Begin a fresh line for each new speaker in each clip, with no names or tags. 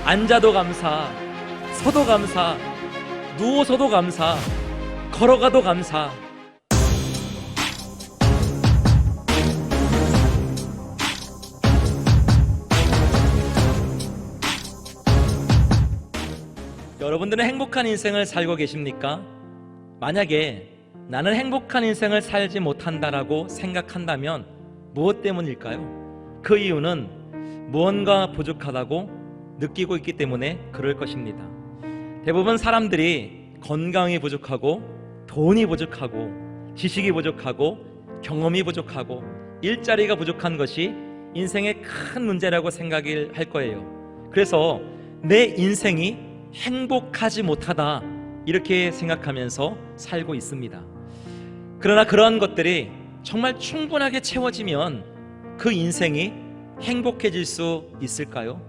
앉아도 감사, 서도 감사, 누워서도 감사, 걸어가도 감사. 여러분들은 행복한 인생을 살고 계십니까? 만약에 나는 행복한 인생을 살지 못한다라고 생각한다면 무엇 때문일까요? 그 이유는 무언가 부족하다고 느끼고 있기 때문에 그럴 것입니다. 대부분 사람들이 건강이 부족하고 돈이 부족하고 지식이 부족하고 경험이 부족하고 일자리가 부족한 것이 인생의 큰 문제라고 생각을 할 거예요. 그래서 내 인생이 행복하지 못하다 이렇게 생각하면서 살고 있습니다. 그러나 그러한 것들이 정말 충분하게 채워지면 그 인생이 행복해질 수 있을까요?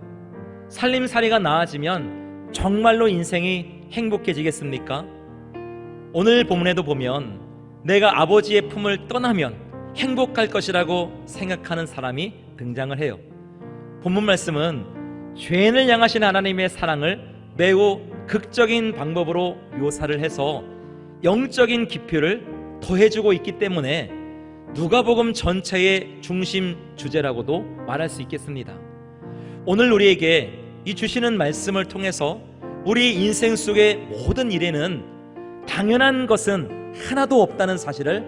살림살이가 나아지면 정말로 인생이 행복해지겠습니까? 오늘 본문에도 보면 내가 아버지의 품을 떠나면 행복할 것이라고 생각하는 사람이 등장을 해요. 본문 말씀은 죄인을 향하신 하나님의 사랑을 매우 극적인 방법으로 묘사를 해서 영적인 기표를 더해주고 있기 때문에 누가복음 전체의 중심 주제라고도 말할 수 있겠습니다. 오늘 우리에게 이 주시는 말씀을 통해서 우리 인생 속의 모든 일에는 당연한 것은 하나도 없다는 사실을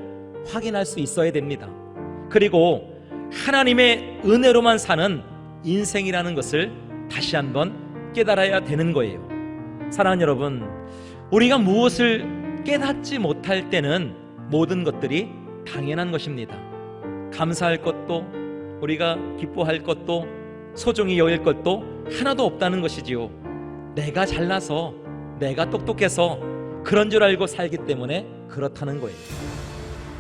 확인할 수 있어야 됩니다. 그리고 하나님의 은혜로만 사는 인생이라는 것을 다시 한번 깨달아야 되는 거예요. 사랑하는 여러분, 우리가 무엇을 깨닫지 못할 때는 모든 것들이 당연한 것입니다. 감사할 것도, 우리가 기뻐할 것도, 소중히 여길 것도 하나도 없다는 것이지요. 내가 잘나서, 내가 똑똑해서 그런 줄 알고 살기 때문에 그렇다는 거예요.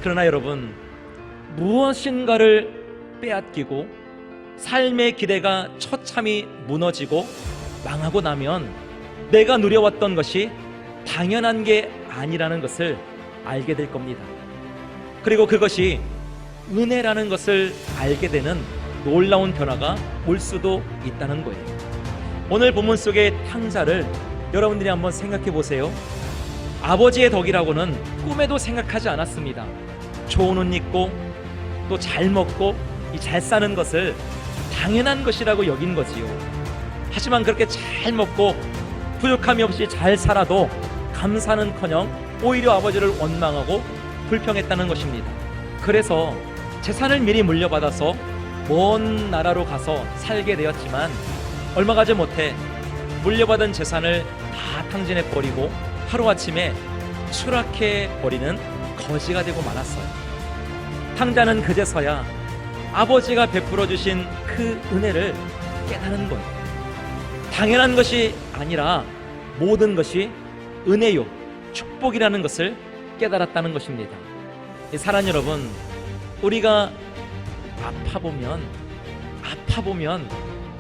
그러나 여러분, 무엇인가를 빼앗기고 삶의 기대가 처참히 무너지고 망하고 나면 내가 누려왔던 것이 당연한 게 아니라는 것을 알게 될 겁니다. 그리고 그것이 은혜라는 것을 알게 되는 놀라운 변화가 올 수도 있다는 거예요. 오늘 본문 속의 탕자를 여러분들이 한번 생각해 보세요. 아버지의 덕이라고는 꿈에도 생각하지 않았습니다. 좋은 옷 입고 또 잘 먹고 잘 사는 것을 당연한 것이라고 여긴 거지요. 하지만 그렇게 잘 먹고 부족함이 없이 잘 살아도 감사는커녕 오히려 아버지를 원망하고 불평했다는 것입니다. 그래서 재산을 미리 물려받아서 먼 나라로 가서 살게 되었지만 얼마 가지 못해 물려받은 재산을 다 탕진해 버리고 하루아침에 추락해 버리는 거지가 되고 말았어요. 탕자는 그제서야 아버지가 베풀어 주신 그 은혜를 깨달은 거예요. 당연한 것이 아니라 모든 것이 은혜요, 축복이라는 것을 깨달았다는 것입니다. 사랑하는 여러분, 우리가 아파 보면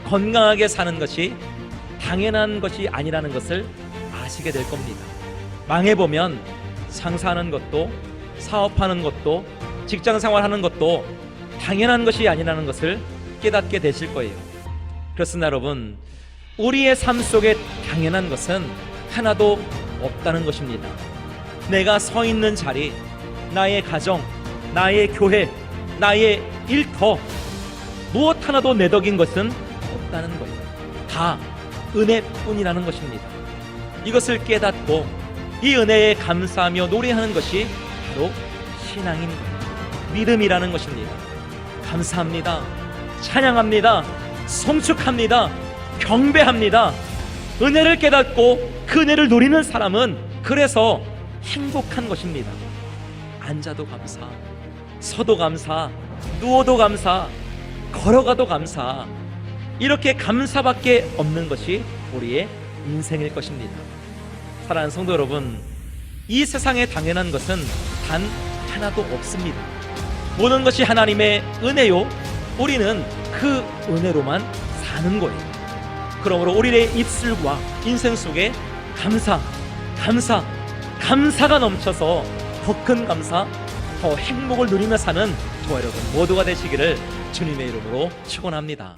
건강하게 사는 것이 당연한 것이 아니라는 것을 아시게 될 겁니다. 망해보면 장사하는 것도, 사업하는 것도, 직장생활하는 것도 당연한 것이 아니라는 것을 깨닫게 되실 거예요. 그렇습니다. 여러분, 우리의 삶 속에 당연한 것은 하나도 없다는 것입니다. 내가 서 있는 자리, 나의 가정, 나의 교회, 나의 일터, 무엇 하나도 내 덕인 것은 없다는 거예요. 다 은혜뿐이라는 것입니다. 이것을 깨닫고 이 은혜에 감사하며 노래하는 것이 바로 신앙인 거예요. 믿음이라는 것입니다. 감사합니다, 찬양합니다, 송축합니다, 경배합니다. 은혜를 깨닫고 그 은혜를 누리는 사람은 그래서 행복한 것입니다. 앉아도 감사, 서도 감사, 누워도 감사, 걸어가도 감사. 이렇게 감사밖에 없는 것이 우리의 인생일 것입니다. 사랑하는 성도 여러분, 이 세상에 당연한 것은 단 하나도 없습니다. 모든 것이 하나님의 은혜요, 우리는 그 은혜로만 사는 거예요. 그러므로 우리의 입술과 인생 속에 감사가 넘쳐서 더 큰 감사, 더 행복을 누리며 사는 저와 여러분 모두가 되시기를 주님의 이름으로 축원합니다.